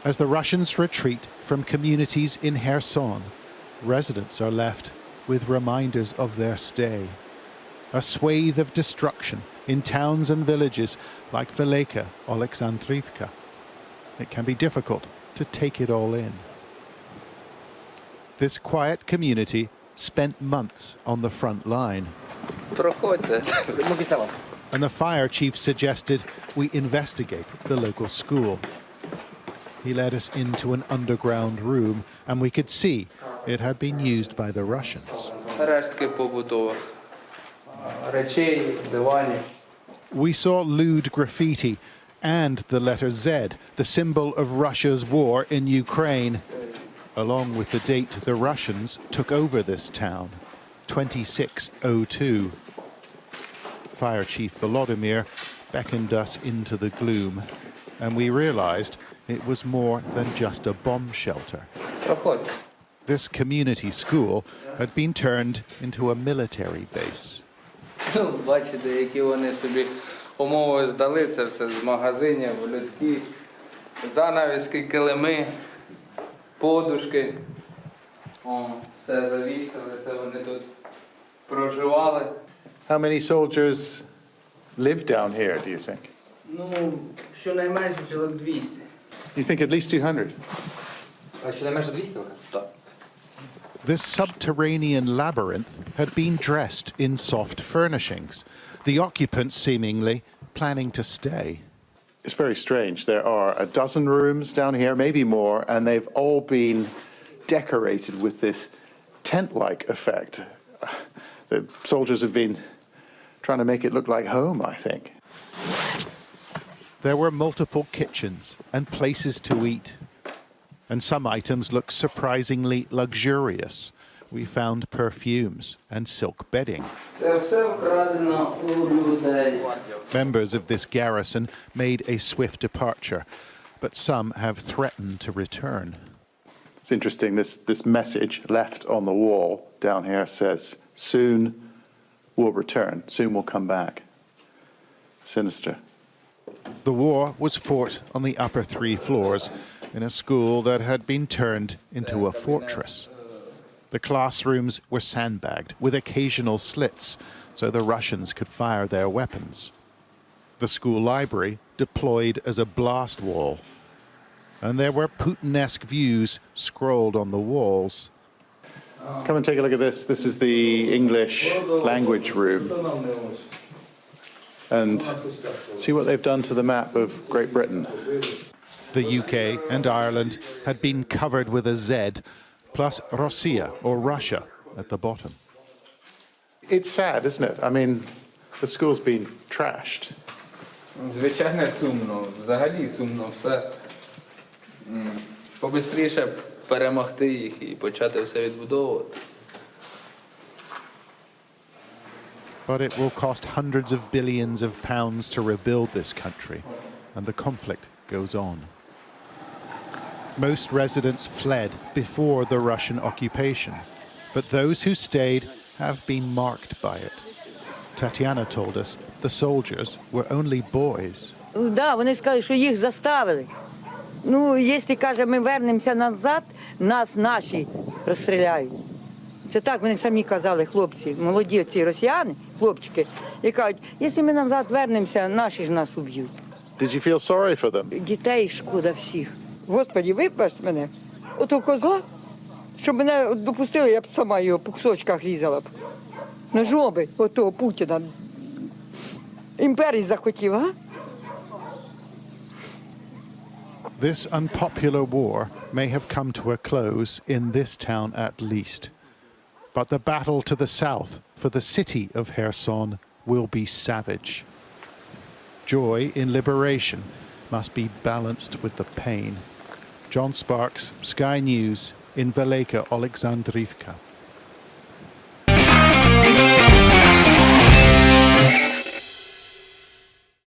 As the Russians retreat from communities in Kherson, residents are left with reminders of their stay. A swathe of destruction in towns and villages like Velika Oleksandrivka. It can be difficult to take it all in. This quiet community spent months on the front line. And the fire chief suggested we investigate the local school. He led us into an underground room, and we could see it had been used by the Russians. We saw lewd graffiti and the letter Z, the symbol of Russia's war in Ukraine, along with the date the Russians took over this town, 2602. Fire Chief Volodymyr beckoned us into the gloom, and we realized it was more than just a bomb shelter. This community school had been turned into a military base. Бачите, які вони собі умови здали, це все з магазинів, людські, занавіски, килими, подушки. Все завісили, це вони тут проживали. How many soldiers live down here, do you think? Ну, щонайменше чоловік 200. You think at least 200? Щонайменше 200? Так. This subterranean labyrinth had been dressed in soft furnishings, the occupants seemingly planning to stay. It's very strange. There are a dozen rooms down here, maybe more, and they've all been decorated with this tent-like effect. The soldiers have been trying to make it look like home, I think. There were multiple kitchens and places to eat. And some items look surprisingly luxurious. We found perfumes and silk bedding. Members of this garrison made a swift departure, but some have threatened to return. It's interesting, this message left on the wall down here says, soon we'll return, soon we'll come back. Sinister. The war was fought on the upper 3 floors in a school that had been turned into a fortress. The classrooms were sandbagged with occasional slits so the Russians could fire their weapons. The school library deployed as a blast wall. And there were Putin-esque views scrolled on the walls. Come and take a look at this. This is the English language room. And see what they've done to the map of Great Britain. The UK and Ireland had been covered with a Z, plus Rossiya, or Russia, at the bottom. It's sad, isn't it? I mean, the school's been trashed. Звичайно, сумно. Взагалі сумно все. Побистріше перемогти їх і почати все відбудовувати. But it will cost hundreds of billions of pounds to rebuild this country, and the conflict goes on. Most residents fled before the Russian occupation, but those who stayed have been marked by it. Tatiana told us the soldiers were only boys. Да, вони сказали, що їх заставили. Ну, якщо, каже, ми вернемося назад, нас наші розстріляють. Це так вони самі казали, хлопці, молоді ці росіяни, хлопчики, і кажуть, якщо ми назад вернемося, наші ж нас уб'ють. Did you feel sorry for them? Дітей шкода всіх. Господи, випаш мене, ото козла, щоб мене допустили, я б сама його по кусочках різала б. Ножом би, отого Путіна. Імперії захотів, а? This unpopular war may have come to a close in this town at least. But the battle to the south for the city of Kherson will be savage. Joy in liberation must be balanced with the pain. John Sparks, Sky News, in Velika Oleksandrivka.